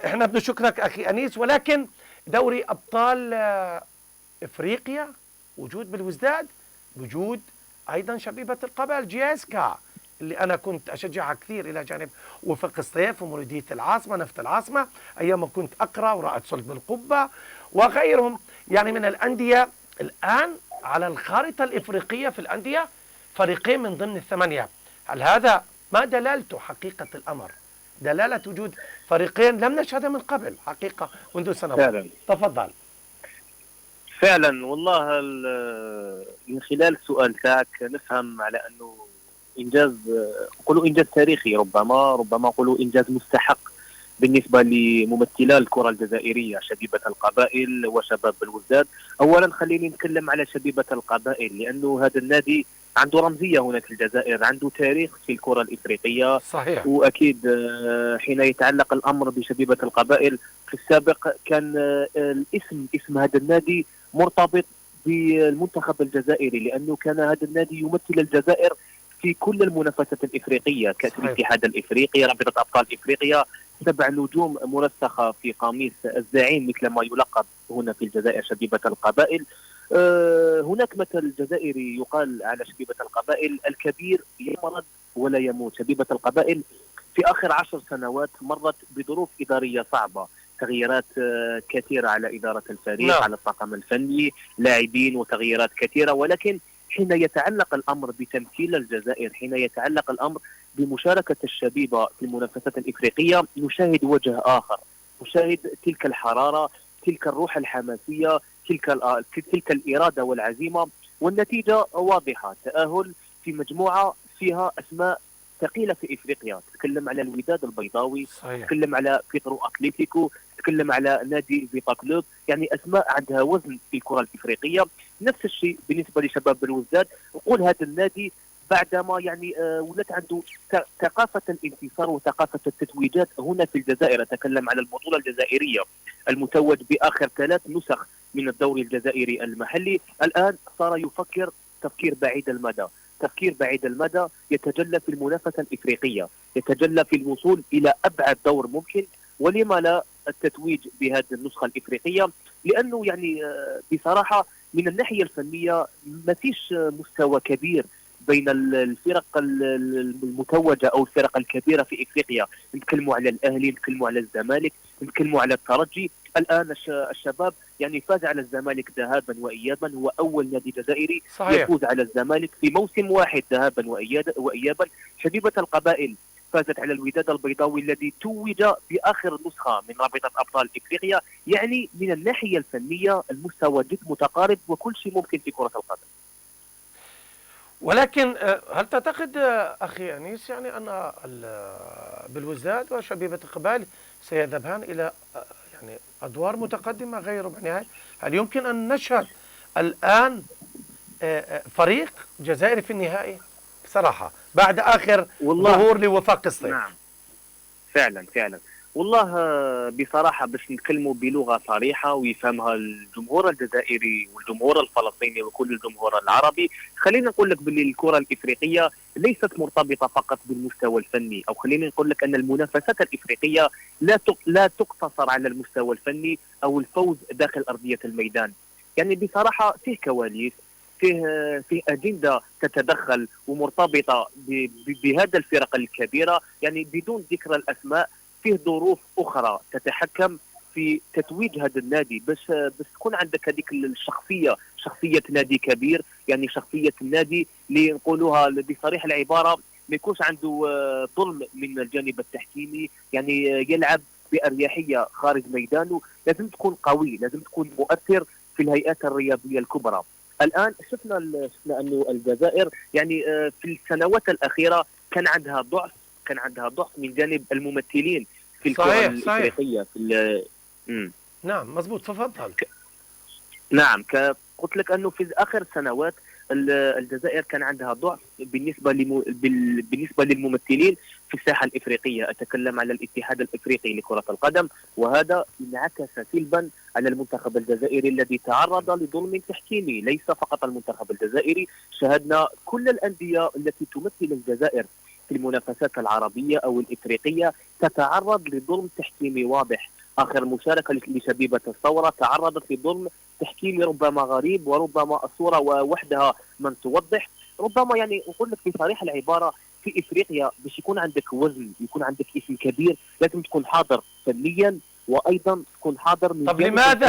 إحنا بنشكرك أخي أنيس. ولكن دوري أبطال إفريقيا وجود بالوزداد، وجود أيضا شبيبة القبائل جياسكا اللي أنا كنت أشجعها كثير إلى جانب وفق الصيف ومولودية العاصمة نفط العاصمة أيام ما كنت أقرأ، ورائد صلب القبة وغيرهم يعني من الأندية. الآن على الخارطة الإفريقية في الأندية فريقين من ضمن الثمانية. هل هذا ما دلالته حقيقة الأمر؟ دلالة وجود فريقين لم نشهدها من قبل حقيقة منذ سنوات. فعلا. تفضل. فعلا والله من خلال السؤال تاعك نفهم على انه انجاز، نقولوا انجاز تاريخي، ربما نقولوا انجاز مستحق بالنسبه لممثلا الكره الجزائريه، شبيبه القبائل وشباب الوزداد. اولا خليني نتكلم على شبيبه القبائل، لانه هذا النادي عنده رمزيه هنا في الجزائر، عنده تاريخ في الكره الافريقيه. صحيح. واكيد حين يتعلق الامر بشبيبه القبائل في السابق كان اسم هذا النادي مرتبط بالمنتخب الجزائري، لانه كان هذا النادي يمثل الجزائر في كل المنافسات الافريقيه، كاس الاتحاد الافريقي، رابطه ابطال افريقيا، 7 نجوم مرسخه في قميص الزعيم مثل ما يلقب هنا في الجزائر شبيبه القبائل. هناك مثل جزائري يقال على شبيبه القبائل: الكبير يمرض ولا يموت. شبيبه القبائل في اخر 10 سنوات مرت بظروف اداريه صعبه، تغييرات كثيره على اداره الفريق، على الطاقم الفني، لاعبين وتغييرات كثيره. ولكن حين يتعلق الامر بتمثيل الجزائر، حين يتعلق الامر بمشاركه الشبيبه في المنافسات الافريقيه، نشاهد وجه اخر، نشاهد تلك الحراره، تلك الروح الحماسيه، تلك الاراده والعزيمه. والنتيجه واضحه، تاهل في مجموعه فيها اسماء ثقيله في افريقيا. تتكلم على الوداد البيضاوي، صحيح. تتكلم على بيترو اتليتيكو، تتكلم على نادي فيتا كلوب، يعني اسماء عندها وزن في الكره الافريقيه. نفس الشيء بالنسبه لشباب الوزداد. نقول هذا النادي بعدما يعني ولات عنده ثقافه الانتصار وثقافه التتويجات هنا في الجزائر. اتكلم على البطوله الجزائريه، المتوج باخر 3 نسخ من الدوري الجزائري المحلي. الان صار يفكر تفكير بعيد المدى، تفكير بعيد المدى يتجلى في المنافسه الافريقيه، يتجلى في الوصول الى ابعد دور ممكن، ولما لا التتويج بهذه النسخة الإفريقية، لأنه يعني بصراحة من الناحية الفنية ما فيش مستوى كبير بين الفرق المتوجة أو الفرق الكبيرة في إفريقيا. نتكلموا على الأهلي، نتكلموا على الزمالك، نتكلموا على الترجي. الآن الشباب يعني فاز على الزمالك ذهابا وإيابا، هو أول نادي جزائري صحيح. يفوز على الزمالك في موسم واحد ذهابا وإيابا. شبيبة القبائل فازت على الوداد البيضاوي الذي توج بآخر نسخة من رابطة أبطال إفريقيا. يعني من الناحية الفنية المستوى جد متقارب وكل شيء ممكن في كرة القدم. ولكن هل تعتقد أخي أنيس يعني أن بالوزداد وشبيبة القبائل سيذهبان إلى يعني أدوار متقدمة غير ربع نهائي؟ هل يمكن أن نشهد الآن فريق جزائري في النهائي بصراحة بعد آخر ظهور لوفاق الصيف؟ نعم فعلا والله بصراحة باش نتكلموا بلغة صريحة ويفهمها الجمهور الجزائري والجمهور الفلسطيني وكل الجمهور العربي، خلينا نقول لك باللي الكرة الإفريقية ليست مرتبطة فقط بالمستوى الفني، أو خلينا نقول لك أن المنافسات الإفريقية لا تقتصر على المستوى الفني أو الفوز داخل أرضية الميدان. يعني بصراحة فيه كواليس، فيه أجندة تتدخل ومرتبطة بهذا الفرق الكبيرة، يعني بدون ذكر الأسماء. فيه ظروف أخرى تتحكم في تتويج هذا النادي باش تكون عندك هذيك الشخصية، شخصية نادي كبير، يعني شخصية النادي اللي نقولوها بصريح العبارة ما يكونش عنده ظلم من الجانب التحكيمي، يعني يلعب بأريحية خارج ميدانه. لازم تكون قوي، لازم تكون مؤثر في الهيئات الرياضية الكبرى. الآن شفنا أنه الجزائر يعني في السنوات الأخيرة كان عندها ضعف من جانب الممثلين في الكرة الإفريقية في نعم مضبوط، تفضل. نعم قلت لك أنه في آخر سنوات الجزائر كان عندها ضعف بالنسبة للممثلين في الساحة الإفريقية. أتكلم على الاتحاد الإفريقي لكرة القدم، وهذا انعكس سلبا على المنتخب الجزائري الذي تعرض لظلم تحكيمي. ليس فقط المنتخب الجزائري، شاهدنا كل الأندية التي تمثل الجزائر في المنافسات العربية أو الإفريقية تتعرض لظلم تحكيمي واضح. آخر مشاركة لشبيبة الثورة تعرضت لظلم تحكيمي ربما غريب، وربما الصورة وحدها من توضح. ربما يعني نقول لك بصريح العبارة في إفريقيا باش يكون عندك وزن، يكون عندك اسم كبير، لازم تكون حاضر فنيا وأيضا تكون حاضر من. طب لماذا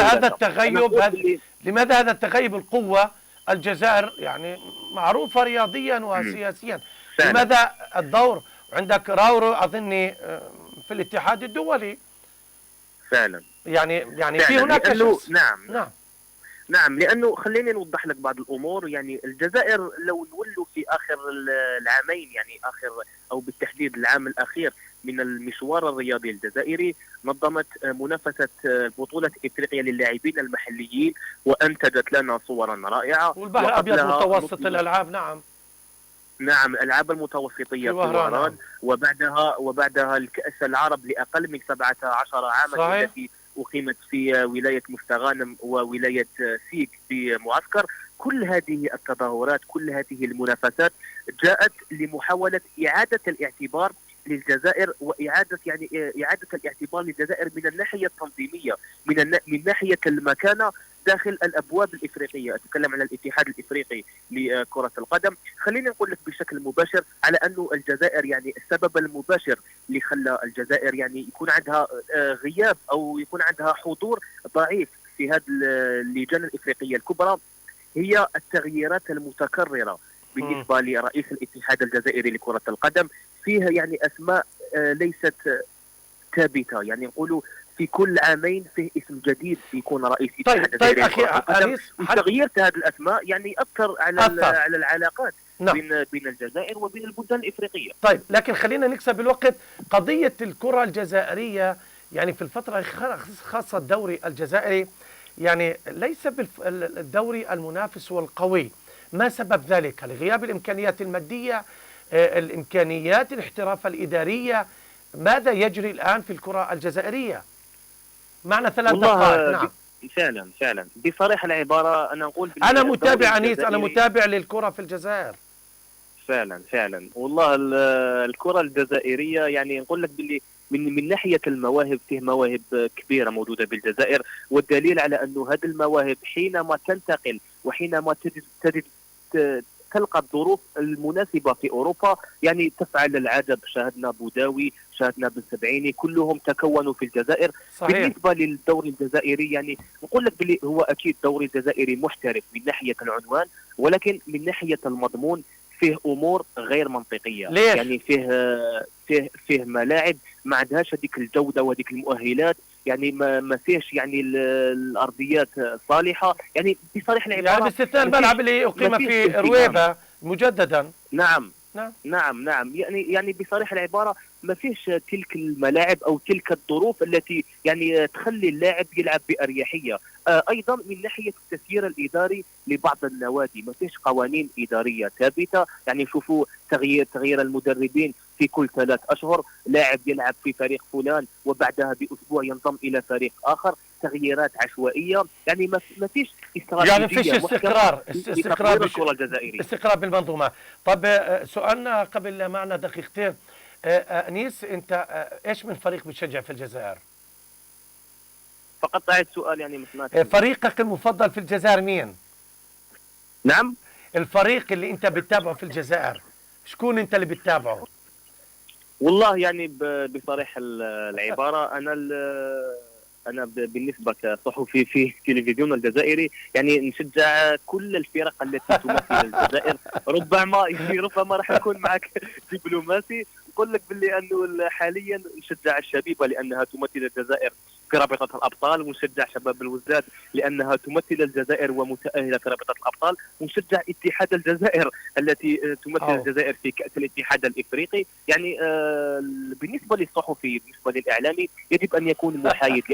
هذا التغيب القوة؟ الجزائر يعني معروفة رياضيا وسياسيا، لماذا الدور عندك راورو أظني في الاتحاد الدولي؟ فعلا يعني في هناك نعم لأنه خليني نوضح لك بعض الأمور. يعني الجزائر لو نولوا في آخر العامين، يعني بالتحديد العام الأخير من المشوار الرياضي الجزائري، نظمت منافسة بطولة إفريقيا للاعبين المحليين وأنتجت لنا صورا رائعة. والبحر الأبيض متوسط الألعاب. نعم الألعاب المتوسطية في وهران، وبعدها الكأس العرب لأقل من 17 عاما التي أقيمت في ولاية مستغانم وولاية سيك في معسكر. كل هذه التظاهرات، كل هذه المنافسات جاءت لمحاولة إعادة الاعتبار للجزائر، وإعادة إعادة الاعتبار للجزائر من الناحية التنظيمية، من ناحية المكانة داخل الأبواب الإفريقية. أتكلم عن الاتحاد الإفريقي لكرة القدم. خليني نقول لك بشكل مباشر على أنه الجزائر يعني السبب المباشر اللي خلى الجزائر يعني يكون عندها غياب أو يكون عندها حضور ضعيف في هذه اللجان الإفريقية الكبرى هي التغييرات المتكررة بالنسبة لرئيس الاتحاد الجزائري لكرة القدم. فيها يعني أسماء ليست ثابتة، يعني نقولوا في كل عامين فيه اسم جديد يكون رئيس الاتحاد الجزائري لكرة القدم. وتغيير هذه الأسماء يعني أثر على العلاقات بين الجزائر وبين البلدان الإفريقية. طيب لكن خلينا نكسب الوقت. قضية الكرة الجزائرية يعني في الفترة خاصة الدوري الجزائري يعني ليس بالدوري المنافس والقوي. ما سبب ذلك؟ لغياب الإمكانيات المادية، الإمكانيات الاحتراف الإدارية؟ ماذا يجري الآن في الكرة الجزائرية؟ معنا 3 دقائق. نعم فعلا بصريح العبارة أنا أقول أنا متابع أنيس، أنا متابع للكرة في الجزائر. فعلا والله الكرة الجزائرية يعني نقول لك باللي من ناحيه المواهب فيه مواهب كبيره موجوده بالجزائر، والدليل على انه هذه المواهب حينما تنتقل وحينما تجد تلقى الظروف المناسبه في اوروبا يعني تفعل العجب. شاهدنا بوداوي، شاهدنا بن سبعيني، كلهم تكونوا في الجزائر. صحيح. بالنسبه للدوري الجزائري يعني نقول لك بلي هو اكيد دوري جزائري محترف من ناحيه العنوان، ولكن من ناحيه المضمون فيه امور غير منطقيه. ليش؟ يعني فيه ملاعب ما عندهاش هذيك الجوده وهذيك المؤهلات، يعني ما فيهش يعني الارضيات صالحه، يعني بصريح العباره يعني باستثناء الملعب اللي اقيم في رويبه مجددا. نعم يعني بصريح العباره ما فيش تلك الملاعب او تلك الظروف التي يعني تخلي اللاعب يلعب باريحيه. ايضا من ناحيه التسيير الاداري لبعض النوادي ما فيش قوانين اداريه ثابته. يعني شوفوا تغيير المدربين في كل 3 أشهر، لاعب يلعب في فريق فلان وبعدها باسبوع ينضم الى فريق اخر، تغييرات عشوائيه، يعني ما فيش استراتيجيه، يعني فيش استقرار بالكره الجزائريه، استقرار بالمنظومه. طب سؤالنا قبل معنا دقيقتين، انيس انت ايش من فريق بتشجع في الجزائر؟ فقط أعد سؤال يعني مثل فريقك المفضل في الجزائر مين؟ نعم، الفريق اللي انت بتتابعه في الجزائر شكون انت اللي بتتابعه؟ والله يعني بصريح العباره انا بالنسبه كصحفي في التلفزيون الجزائري يعني نشجع كل الفرق التي تمثل الجزائر. ربما راح اكون معك دبلوماسي، نقول لك باللي انه حاليا نشجع الشبيبه لانها تمثل الجزائر في رابطه الابطال، ونشجع شباب الوزداد لانها تمثل الجزائر ومتاهله في رابطه الابطال، ونشجع اتحاد الجزائر التي تمثل الجزائر في كاس الاتحاد الافريقي. يعني بالنسبه للصحفي، بالنسبه للاعلامي يجب ان يكون محايد،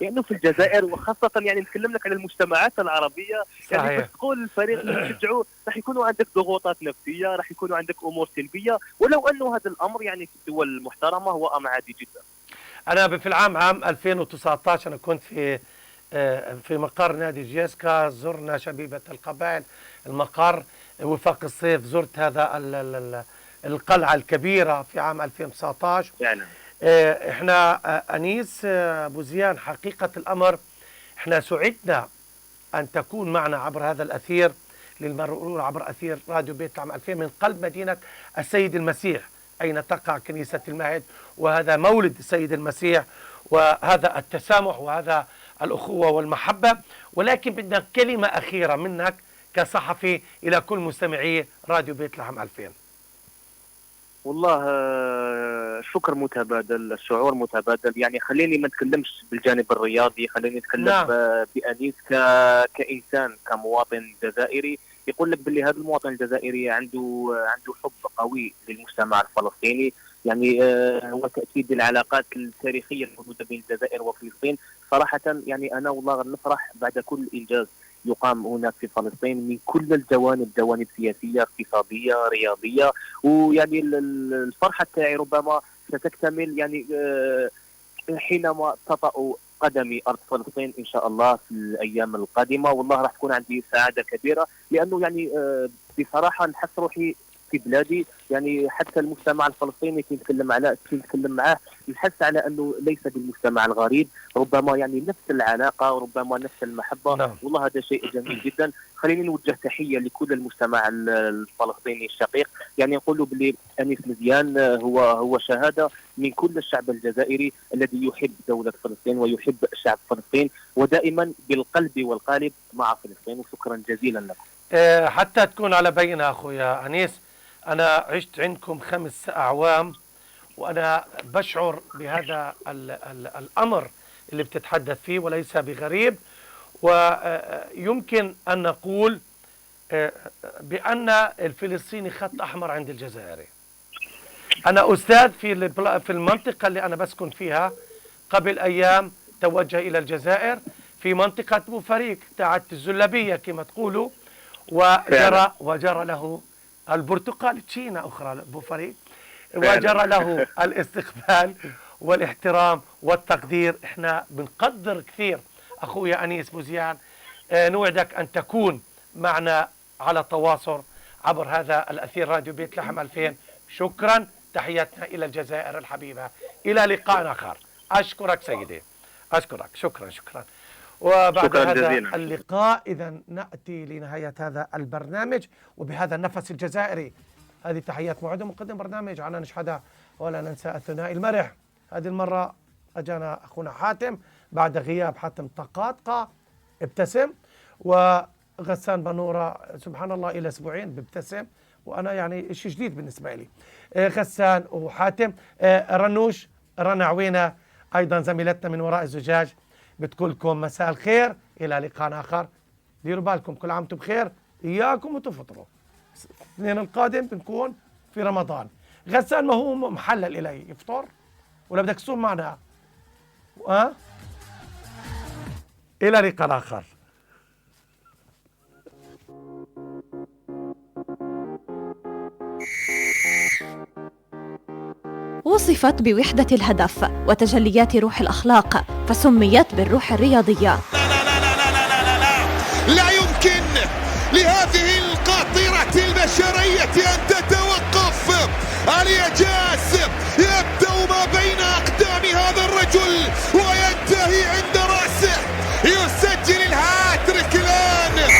لانه في الجزائر وخاصه يعني نتكلم لك على المجتمعات العربيه، يعني بس تقول الفريق اللي تشجعه راح يكونوا عندك ضغوطات نفسيه، راح يكون عندك امور سلبيه، ولو انه هذا الامر يعني في الدول المحترمه هو امر عادي جدا. أنا في عام 2019 أنا كنت في مقر نادي جيسكا، زرنا شبيبة القبائل المقر، وفاق الصيف زرت هذا القلعة الكبيرة في عام 2019 يعني. احنا أنيس بوزيان، حقيقة الأمر احنا سعدنا أن تكون معنا عبر هذا الأثير للمرور عبر أثير راديو بيت العام 2000 من قلب مدينة السيد المسيح، أين تقع كنيسة المهد، وهذا مولد السيد المسيح، وهذا التسامح وهذا الأخوة والمحبة. ولكن بدنا كلمة أخيرة منك كصحفي إلى كل مستمعي راديو بيت العام 2000. والله شكر متبادل، الشعور متبادل. يعني خليني ما نتكلمش بالجانب الرياضي، خليني نتكلم بأنيس كإنسان، كمواطن جزائري. يقول لك باللي هذا المواطن الجزائري عنده حب قوي للمجتمع الفلسطيني، يعني هو تأكيد العلاقات التاريخية الموجودة بين الجزائر وفلسطين. صراحة يعني أنا والله نفرح بعد كل إنجاز يقام هناك في فلسطين من كل الجوانب، جوانب سياسية، اقتصادية، رياضية. ويعني الفرحة تاعي ربما ستكتمل يعني حينما تطأ قدمي أرض فلسطين إن شاء الله في الأيام القادمة. والله راح تكون عندي سعادة كبيرة، لأنه يعني بصراحة نحس روحي في بلادي. يعني حتى المجتمع الفلسطيني كي نتكلم معاه نحس على أنه ليس بالمجتمع الغريب، ربما يعني نفس العلاقة وربما نفس المحبة. نعم. والله هذا شيء جميل جدا. خليني نوجه تحية لكل المجتمع الفلسطيني الشقيق. يعني نقولوا باللي أنيس مزيان هو شهادة من كل الشعب الجزائري الذي يحب دولة فلسطين ويحب شعب فلسطين، ودائما بالقلب والقالب مع فلسطين. وشكرا جزيلا لكم. حتى تكون على بينة أخويا أنيس، أنا عشت عندكم 5 أعوام، وأنا بشعر بهذا الأمر اللي بتتحدث فيه وليس بغريب. ويمكن أن نقول بأن الفلسطيني خط أحمر عند الجزائري. أنا أستاذ في المنطقة اللي أنا بسكن فيها، قبل أيام توجه إلى الجزائر في منطقة بوفريق تاعت الزلبية كما تقولوا، وجرى له البرتقال تشينا أخرى بوفريق، وجرى له الاستقبال والاحترام والتقدير. احنا بنقدر كثير أخويا أنيس بوزيان. نوعدك أن تكون معنا على تواصل عبر هذا الأثير راديو بيت لحم 2000. شكرا، تحياتنا إلى الجزائر الحبيبة. إلى لقاء آخر. أشكرك سيدي، أشكرك، شكرا. وبعد شكرا هذا جزيلا. اللقاء إذا نأتي لنهاية هذا البرنامج وبهذا النفس الجزائري. هذه تحيات معد مقدم برنامج عنان شحدة، ولا ننسى الثنائي المرح. هذه المرة أجانا أخونا حاتم بعد غياب حاتم طقاطقة ابتسم، وغسان بنورة سبحان الله إلى أسبوعين بابتسم، وأنا يعني شيء جديد بالنسبة لي. غسان وحاتم. رنوش رنا عوينة أيضا زميلتنا من وراء الزجاج بتقول لكم مساء الخير، إلى لقاء آخر. ديروا بالكم، كل عام وانتم بخير، إياكم وتفطروا. الاثنين القادم بنكون في رمضان. غسان ما هو محلل إلي يفطر ولا بدك تصوم معنا؟ إلى لقاء آخر. وصفت بوحدة الهدف وتجليات روح الأخلاق، فسميت بالروح الرياضية. لا يمكن لهذه القاطرة البشرية أن تتوقف. اليجاس يبدأ ما بين أقدام هذا الرجل وينتهي عند رأسه، يسجل الهاتريك الآن.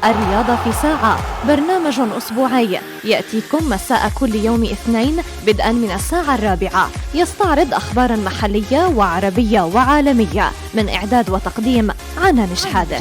الرياضة في ساعة، برنامج أسبوعي يأتيكم مساء كل يوم اثنين بدءا من الساعة 4، يستعرض أخبارا محلية وعربية وعالمية، من إعداد وتقديم عنان شحادة.